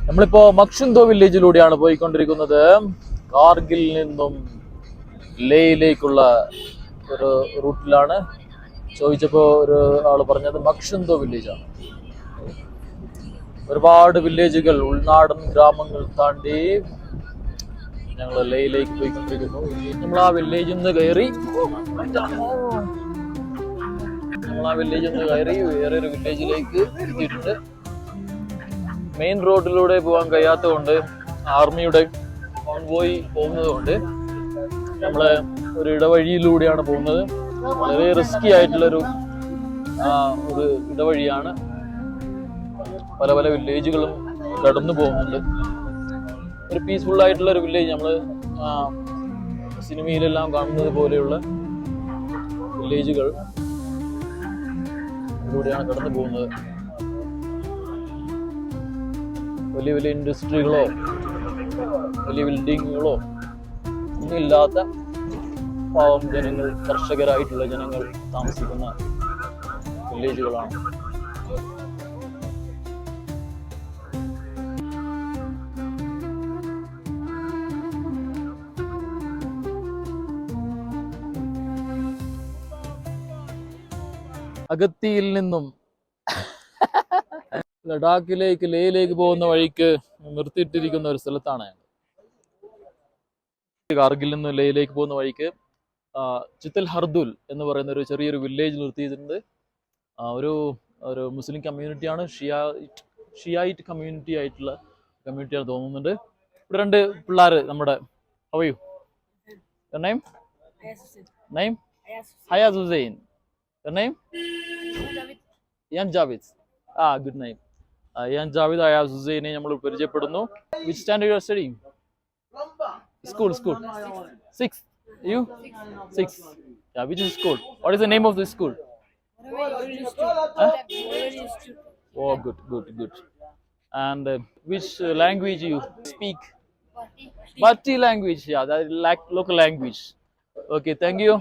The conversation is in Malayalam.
നമ്മളിപ്പോ മക്ഷുന്തോ വില്ലേജിലൂടെയാണ് പോയിക്കൊണ്ടിരിക്കുന്നത്. കാർഗിൽ നിന്നും ലേയിലേക്കുള്ള ഒരു റൂട്ടിലാണ്. ചോദിച്ചപ്പോ ഒരു ആള് പറഞ്ഞത് മക്ഷുന്തോ വില്ലേജാണ്. ഒരുപാട് വില്ലേജുകൾ, ഉൾനാടൻ ഗ്രാമങ്ങൾ താണ്ടി ഞങ്ങൾ ലേയിലേക്ക് പോയിക്കൊണ്ടിരിക്കുന്നു. നമ്മൾ ആ വില്ലേജിൽ നിന്ന് കയറി വേറൊരു വില്ലേജിലേക്ക് എത്തിയിട്ടുണ്ട്. മെയിൻ റോഡിലൂടെ പോകാൻ കഴിയാത്തതുകൊണ്ട്, ആർമിയുടെ കോൺവോയ് പോകുന്നത് കൊണ്ട് നമ്മള് ഒരു ഇടവഴിയിലൂടെയാണ് പോകുന്നത്. വളരെ റിസ്കി ആയിട്ടുള്ളൊരു ഒരു ഇടവഴിയാണ്. പല പല വില്ലേജുകളും കടന്നു പോകുന്നുണ്ട്. ഒരു പീസ്ഫുൾ ആയിട്ടുള്ള ഒരു വില്ലേജ്, നമ്മള് സിനിമയിലെല്ലാം കാണുന്നത് പോലെയുള്ള വില്ലേജുകൾ ഇതിലൂടെയാണ് കടന്നു പോകുന്നത്. വലിയ വലിയ ഇൻഡസ്ട്രികളോ വലിയ ബിൽഡിങ്ങുകളോ ഒന്നുമില്ലാത്ത പാവം ജനങ്ങൾ, കർഷകരായിട്ടുള്ള ജനങ്ങൾ താമസിക്കുന്ന വില്ലേജുകളാണ്. അഗത്തിയിൽ നിന്നും ലഡാക്കിലേക്ക്, ലേയിലേക്ക് പോകുന്ന വഴിക്ക് നിർത്തിയിട്ടിരിക്കുന്ന ഒരു സ്ഥലത്താണ്. കാർഗിൽ നിന്ന് ലേയിലേക്ക് പോകുന്ന വഴിക്ക് ചിത്തൽ ഹർദുൽ എന്ന് പറയുന്ന ഒരു ചെറിയൊരു വില്ലേജ് നിർത്തിയിട്ടുണ്ട്. ഒരു ഒരു മുസ്ലിം കമ്മ്യൂണിറ്റിയാണ്, ഷിയായിറ്റ് കമ്മ്യൂണിറ്റി ആയിട്ടുള്ള കമ്മ്യൂണിറ്റിയാണ് തോന്നുന്നുണ്ട്. ഇവിടെ രണ്ട് പിള്ളേർ നമ്മുടെ how are you name name Hayas Hussain name Yan Javid. Good name. Yan Javid, Hayas ഹുസൈനെ നമ്മൾ പരിചയപ്പെടുന്നു. Which standard you are studying? School. 6. You? 6. Yeah, which is school? What is the name of the school? Huh? Oh, good. And which language you speak? Bhatti language. Yeah, that is like local language. Okay, thank you.